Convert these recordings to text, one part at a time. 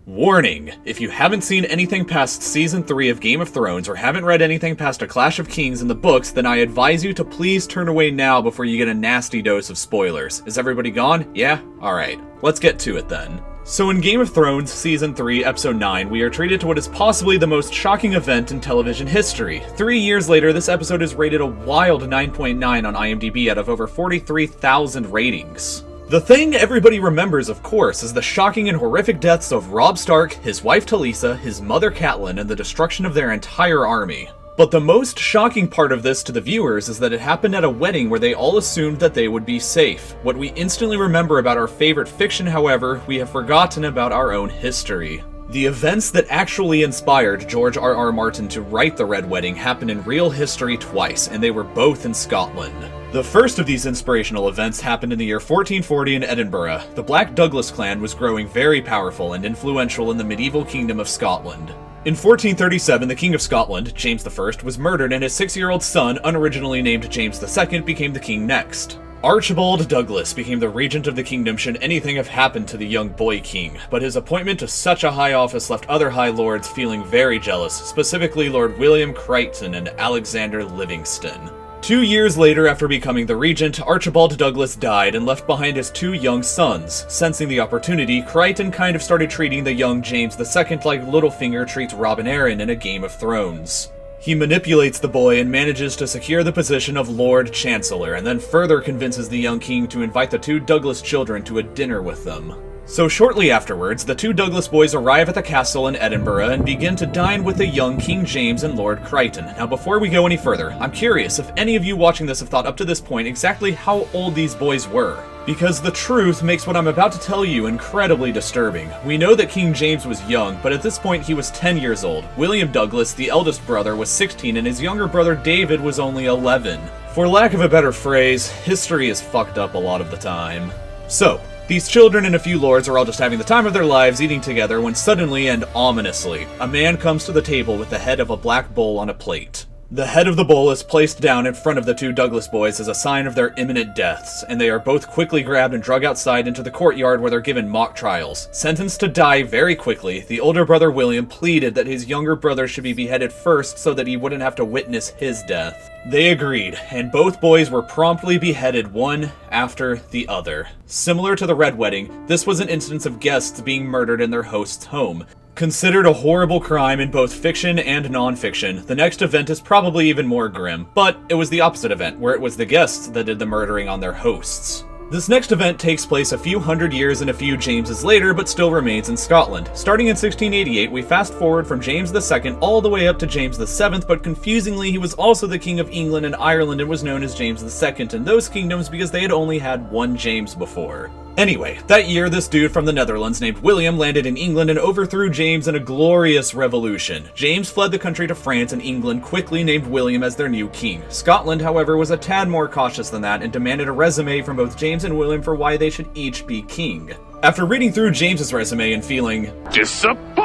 Warning! If you haven't seen anything past Season 3 of Game of Thrones or haven't read anything past A Clash of Kings in the books, then I advise you to please turn away now before you get a nasty dose of spoilers. Is everybody gone? Yeah? Alright. Let's get to it then. So in Game of Thrones Season 3, Episode 9, we are treated to what is possibly the most shocking event in television history. 3 years later, this episode is rated a wild 9.9 on IMDb out of over 43,000 ratings. The thing everybody remembers, of course, is the shocking and horrific deaths of Robb Stark, his wife Talisa, his mother Catelyn, and the destruction of their entire army. But the most shocking part of this to the viewers is that it happened at a wedding where they all assumed that they would be safe. What we instantly remember about our favorite fiction, however, we have forgotten about our own history. The events that actually inspired George R.R. Martin to write The Red Wedding happened in real history twice, and they were both in Scotland. The first of these inspirational events happened in the year 1440 in Edinburgh. The Black Douglas clan was growing very powerful and influential in the medieval kingdom of Scotland. In 1437, the King of Scotland, James I, was murdered and his 6-year-old son, unoriginally named James II, became the king next. Archibald Douglas became the regent of the kingdom should anything have happened to the young boy king, but his appointment to such a high office left other high lords feeling very jealous, specifically Lord William Crichton and Alexander Livingston. 2 years later, after becoming the regent, Archibald Douglas died and left behind his 2 young sons. Sensing the opportunity, Crichton kind of started treating the young James II like Littlefinger treats Robin Arryn in A Game of Thrones. He manipulates the boy and manages to secure the position of Lord Chancellor, and then further convinces the young king to invite the 2 Douglas children to a dinner with them. So shortly afterwards, the 2 Douglas boys arrive at the castle in Edinburgh and begin to dine with the young King James and Lord Crichton. Now before we go any further, I'm curious if any of you watching this have thought up to this point exactly how old these boys were. Because the truth makes what I'm about to tell you incredibly disturbing. We know that King James was young, but at this point he was 10 years old. William Douglas, the eldest brother, was 16 and his younger brother David was only 11. For lack of a better phrase, history is fucked up a lot of the time. So, these children and a few lords are all just having the time of their lives eating together when suddenly and ominously, a man comes to the table with the head of a black bull on a plate. The head of the bull is placed down in front of the 2 Douglas boys as a sign of their imminent deaths, and they are both quickly grabbed and dragged outside into the courtyard where they're given mock trials. Sentenced to die very quickly, the older brother William pleaded that his younger brother should be beheaded first so that he wouldn't have to witness his death. They agreed, and both boys were promptly beheaded one after the other. Similar to the Red Wedding, this was an instance of guests being murdered in their host's home. Considered a horrible crime in both fiction and non-fiction, the next event is probably even more grim, but it was the opposite event, where it was the guests that did the murdering on their hosts. This next event takes place a few hundred years and a few Jameses later, but still remains in Scotland. Starting in 1688, we fast forward from James II all the way up to James VII, but confusingly he was also the King of England and Ireland and was known as James II in those kingdoms because they had only had one James before. Anyway, that year this dude from the Netherlands named William landed in England and overthrew James in a glorious revolution. James fled the country to France and England quickly named William as their new king. Scotland, however, was a tad more cautious than that and demanded a resume from both James and William for why they should each be king. After reading through James's resume and feeling disappointed,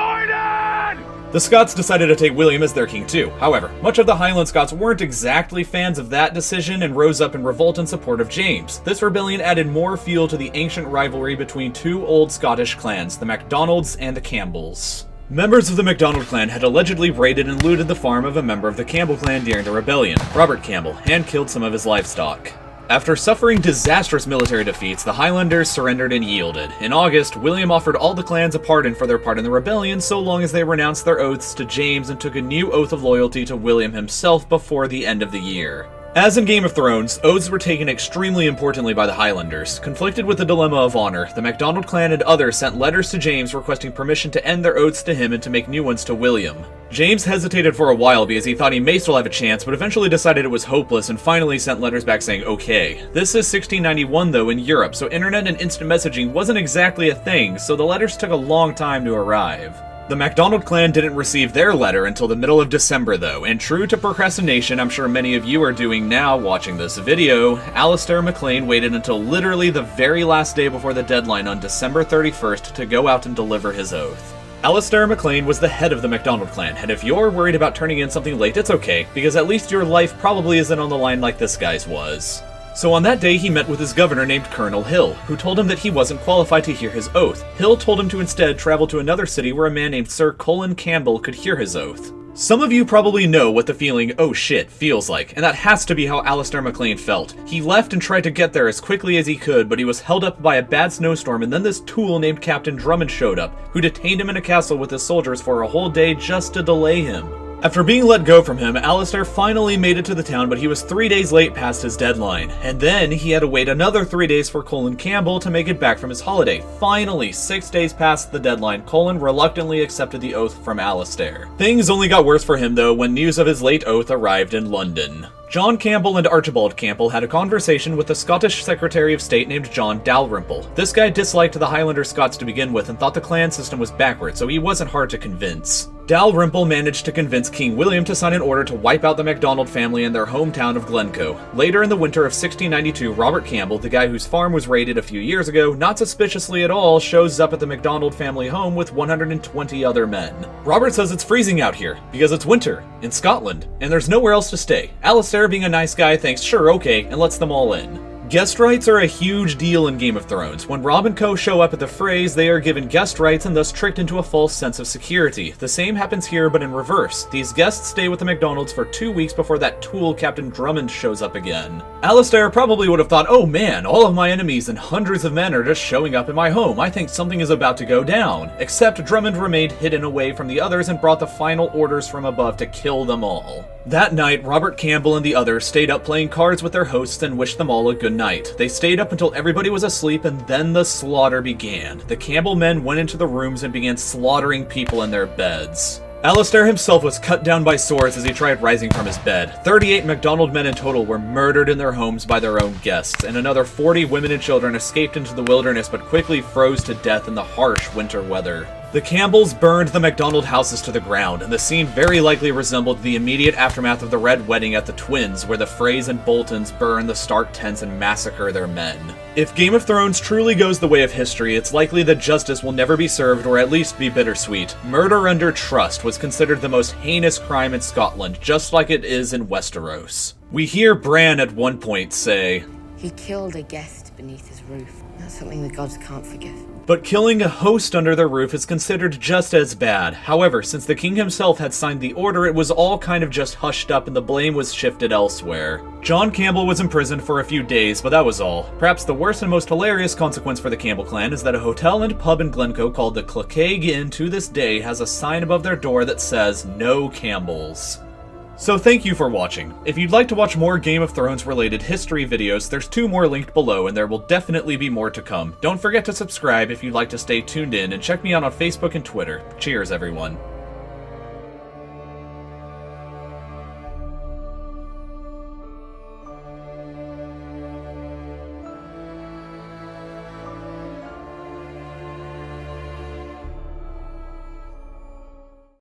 the Scots decided to take William as their king too. However, much of the Highland Scots weren't exactly fans of that decision and rose up in revolt in support of James. This rebellion added more fuel to the ancient rivalry between 2 old Scottish clans, the MacDonalds and the Campbells. Members of the MacDonald clan had allegedly raided and looted the farm of a member of the Campbell clan during the rebellion, Robert Campbell, and killed some of his livestock. After suffering disastrous military defeats, the Highlanders surrendered and yielded. In August, William offered all the clans a pardon for their part in the rebellion so long as they renounced their oaths to James and took a new oath of loyalty to William himself before the end of the year. As in Game of Thrones, oaths were taken extremely importantly by the Highlanders. Conflicted with the dilemma of honor, the MacDonald clan and others sent letters to James requesting permission to end their oaths to him and to make new ones to William. James hesitated for a while because he thought he may still have a chance, but eventually decided it was hopeless and finally sent letters back saying okay. This is 1691 though in Europe, so internet and instant messaging wasn't exactly a thing, so the letters took a long time to arrive. The MacDonald clan didn't receive their letter until the middle of December though, and true to procrastination I'm sure many of you are doing now watching this video, Alistair MacLean waited until literally the very last day before the deadline on December 31st to go out and deliver his oath. Alistair MacLean was the head of the MacDonald clan, and if you're worried about turning in something late, it's okay, because at least your life probably isn't on the line like this guy's was. So on that day, he met with his governor named Colonel Hill, who told him that he wasn't qualified to hear his oath. Hill told him to instead travel to another city where a man named Sir Colin Campbell could hear his oath. Some of you probably know what the feeling, oh shit, feels like, and that has to be how Alistair MacLean felt. He left and tried to get there as quickly as he could, but he was held up by a bad snowstorm, and then this tool named Captain Drummond showed up, who detained him in a castle with his soldiers for a whole day just to delay him. After being let go from him, Alistair finally made it to the town, but he was 3 days late past his deadline. And then he had to wait another 3 days for Colin Campbell to make it back from his holiday. Finally, 6 days past the deadline, Colin reluctantly accepted the oath from Alistair. Things only got worse for him though when news of his late oath arrived in London. John Campbell and Archibald Campbell had a conversation with the Scottish Secretary of State named John Dalrymple. This guy disliked the Highlander Scots to begin with and thought the clan system was backward, so he wasn't hard to convince. Dalrymple managed to convince King William to sign an order to wipe out the MacDonald family in their hometown of Glencoe. Later in the winter of 1692, Robert Campbell, the guy whose farm was raided a few years ago, not suspiciously at all, shows up at the MacDonald family home with 120 other men. Robert says it's freezing out here, because it's winter, in Scotland, and there's nowhere else to stay. Alistair, being a nice guy, thinks sure, okay, and lets them all in. Guest rights are a huge deal in Game of Thrones. When Robb and Co. show up at the Freys, they are given guest rights and thus tricked into a false sense of security. The same happens here, but in reverse. These guests stay with the MacDonalds for 2 weeks before that tool Captain Drummond shows up again. Alistair probably would have thought, oh man, all of my enemies and hundreds of men are just showing up in my home. I think something is about to go down. Except Drummond remained hidden away from the others and brought the final orders from above to kill them all. That night, Robert Campbell and the others stayed up playing cards with their hosts and wished them all a good night. They stayed up until everybody was asleep, and then the slaughter began. The Campbell men went into the rooms and began slaughtering people in their beds. Alistair himself was cut down by swords as he tried rising from his bed. 38 MacDonald men in total were murdered in their homes by their own guests, and another 40 women and children escaped into the wilderness but quickly froze to death in the harsh winter weather. The Campbells burned the MacDonald houses to the ground, and the scene very likely resembled the immediate aftermath of the Red Wedding at the Twins, where the Freys and Boltons burn the Stark tents and massacre their men. If Game of Thrones truly goes the way of history, it's likely that justice will never be served or at least be bittersweet. Murder under trust was considered the most heinous crime in Scotland, just like it is in Westeros. We hear Bran at one point say, "He killed a guest beneath his roof. That's something the gods can't forgive." But killing a host under their roof is considered just as bad. However, since the king himself had signed the order, it was all kind of just hushed up and the blame was shifted elsewhere. John Campbell was imprisoned for a few days, but that was all. Perhaps the worst and most hilarious consequence for the Campbell clan is that a hotel and pub in Glencoe called the Clocaig Inn to this day has a sign above their door that says, "No Campbells." So thank you for watching. If you'd like to watch more Game of Thrones related history videos, there's 2 more linked below and there will definitely be more to come. Don't forget to subscribe if you'd like to stay tuned in, and check me out on Facebook and Twitter. Cheers everyone.